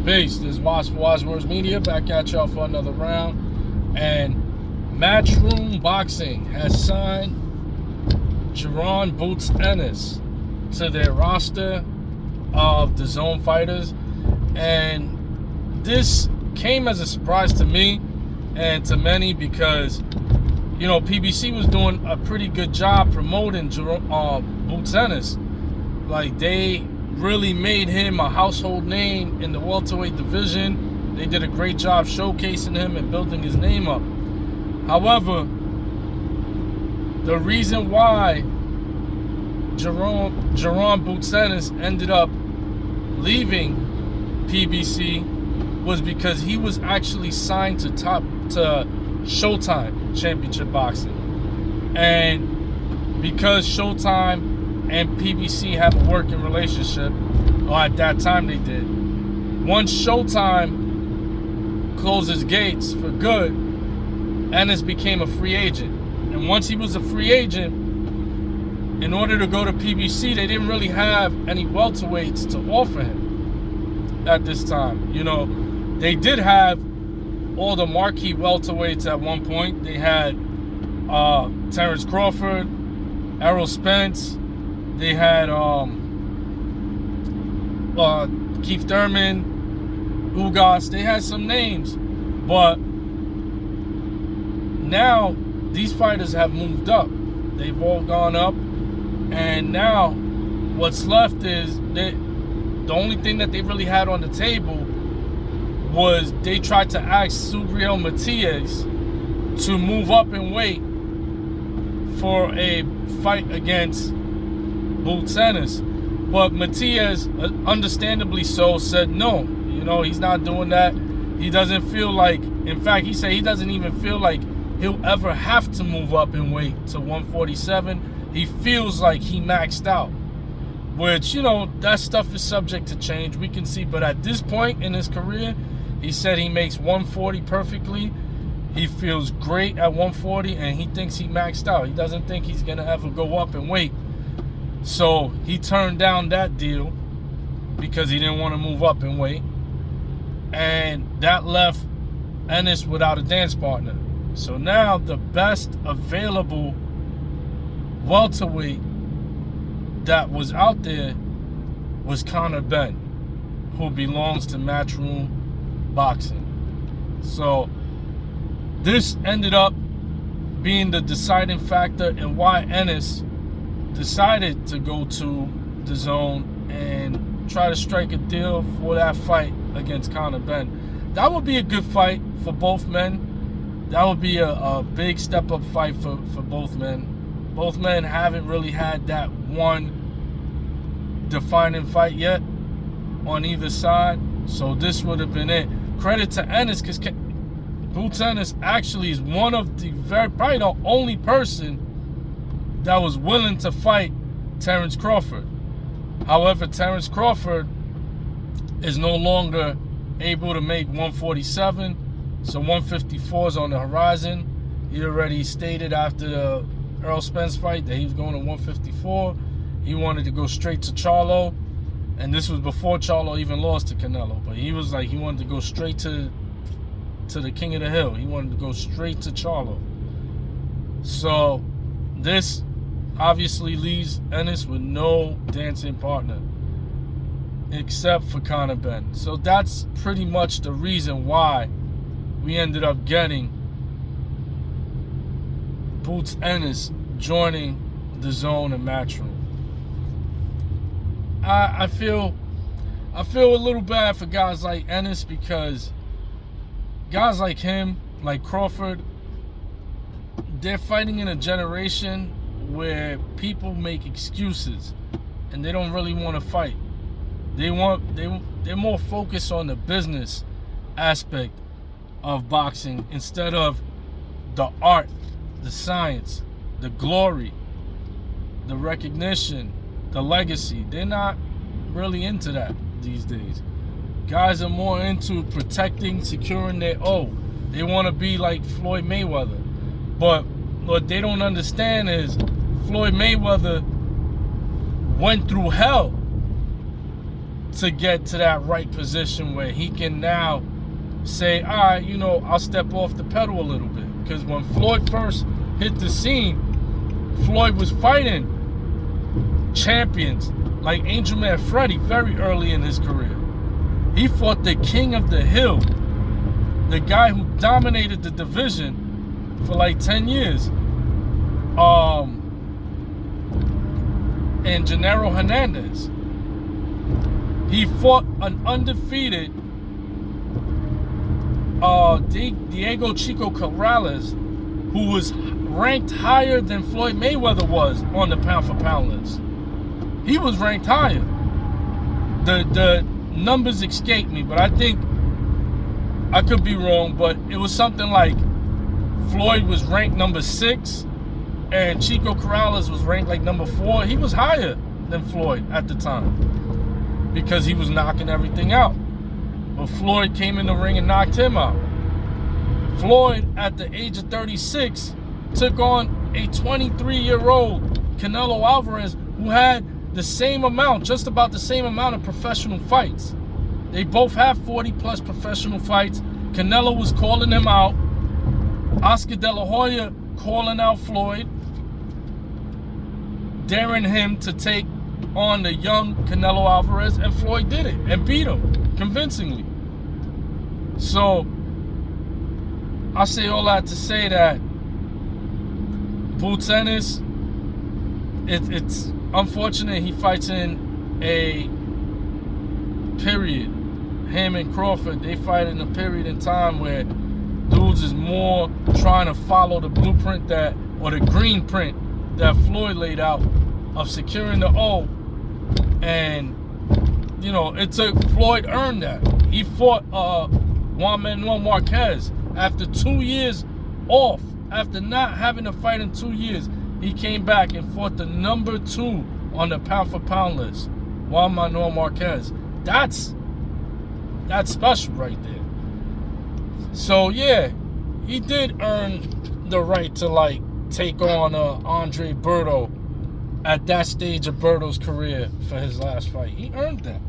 Peace. This is Wise for Wise Words Media back at y'all for another round. And Matchroom Boxing has signed Jaron Boots Ennis to their roster of DAZN fighters. And this came as a surprise to me and to many because, you know, PBC was doing a pretty good job promoting Boots Ennis. Like, they really made him a household name in the welterweight division. They did a great job showcasing him and building his name up. However, the reason why Jaron Boots Ennis ended up leaving PBC was because he was actually signed to Showtime Championship Boxing. And because Showtime and PBC have a working relationship, or at that time they did. Once Showtime closed his gates for good, Ennis became a free agent. And once he was a free agent, in order to go to PBC, they didn't really have any welterweights to offer him at this time. You know, they did have all the marquee welterweights at one point. They had Terrence Crawford, Errol Spence. They had Keith Thurman, Ugas. They had some names, but now these fighters have moved up. They've all gone up, and now what's left is the only thing that they really had on the table was they tried to ask Subriel Matias to move up in weight for a fight against Boots Ennis, but Matias, understandably so, said no. You know, he's not doing that. He doesn't feel like, in fact, he said he doesn't even feel like he'll ever have to move up in weight to 147. He feels like he maxed out, which, you know, that stuff is subject to change. We can see, but at this point in his career, he said he makes 140 perfectly. He feels great at 140, and he thinks he maxed out. He doesn't think he's gonna ever go up in weight. So he turned down that deal because he didn't want to move up in weight. And that left Ennis without a dance partner. So now the best available welterweight that was out there was Conor Benn, who belongs to Matchroom Boxing. So this ended up being the deciding factor in why Ennis decided to go to DAZN and try to strike a deal for that fight against Conor Benn. That would be a good fight for both men. That would be a big step-up fight for both men. Both men haven't really had that one defining fight yet on either side, so this would have been it. Credit to Ennis, because Boots Ennis actually is one of the probably the only person that was willing to fight Terrence Crawford. However, Terrence Crawford is no longer able to make 147, so 154 is on the horizon. He already stated after the Errol Spence fight that he was going to 154. He wanted to go straight to Charlo, and this was before Charlo even lost to Canelo, but he was like, he wanted to go straight to the King of the Hill. He wanted to go straight to Charlo. So this obviously leaves Ennis with no dancing partner except for Conor Benn. So that's pretty much the reason why we ended up getting Boots Ennis joining DAZN and Matchroom. I feel a little bad for guys like Ennis, because guys like him, like Crawford, they're fighting in a generation where people make excuses and they don't really want to fight. They're more focused on the business aspect of boxing instead of the art, the science, the glory, the recognition, the legacy. They're not really into that these days. Guys are more into protecting, securing their They want to be like Floyd Mayweather. But what they don't understand is Floyd Mayweather went through hell to get to that right position where he can now say, all right, you know, I'll step off the pedal a little bit. Because when Floyd first hit the scene, Floyd was fighting champions like Angel Man Freddy very early in his career. He fought the King of the Hill, the guy who dominated the division for like 10 years. And Gennaro Hernandez. He fought an undefeated Diego Chico Corrales, who was ranked higher than Floyd Mayweather was on the pound for pound list. He was ranked higher. The numbers escape me, but I think I could be wrong, but it was something like Floyd was ranked number 6 and Chico Corrales was ranked like number 4. He was higher than Floyd at the time because he was knocking everything out. But Floyd came in the ring and knocked him out. Floyd, at the age of 36, took on a 23-year-old Canelo Alvarez who had the same amount, just about the same amount of professional fights. They both have 40-plus professional fights. Canelo was calling him out. Oscar De La Hoya calling out Floyd, daring him to take on the young Canelo Alvarez, and Floyd did it and beat him convincingly. So I say all that to say that Boots Ennis, it's unfortunate he fights in a period. Him and Crawford, they fight in a period in time where dudes is more trying to follow the blueprint or the green print that Floyd laid out of securing the O. And, you know, it took Floyd earn that. He fought Juan Manuel Marquez after 2 years off. After not having a fight in 2 years, he came back and fought the number 2 on the pound for pound list, Juan Manuel Marquez. That's special right there. So yeah, he did earn the right to like take on Andre Berto at that stage of Berto's career for his last fight. He earned that.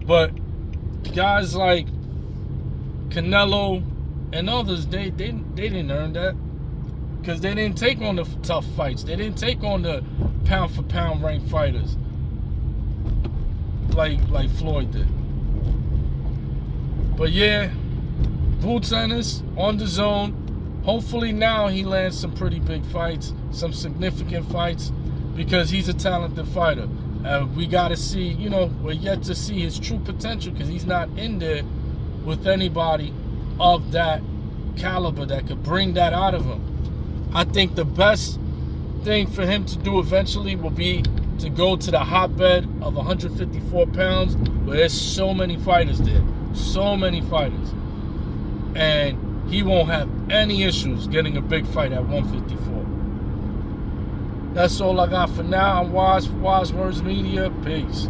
But guys like Canelo and others, they didn't earn that, because they didn't take on the tough fights. They didn't take on the pound for pound ranked fighters like Floyd did. But yeah, Boots Ennis on DAZN. Hopefully now he lands some pretty big fights, some significant fights, because he's a talented fighter. We got to see, you know, we're yet to see his true potential because he's not in there with anybody of that caliber that could bring that out of him. I think the best thing for him to do eventually will be to go to the hotbed of 154 pounds where there's so many fighters there. So many fighters. And he won't have any issues getting a big fight at 154. That's all I got for now. I'm Wise Words Media. Peace.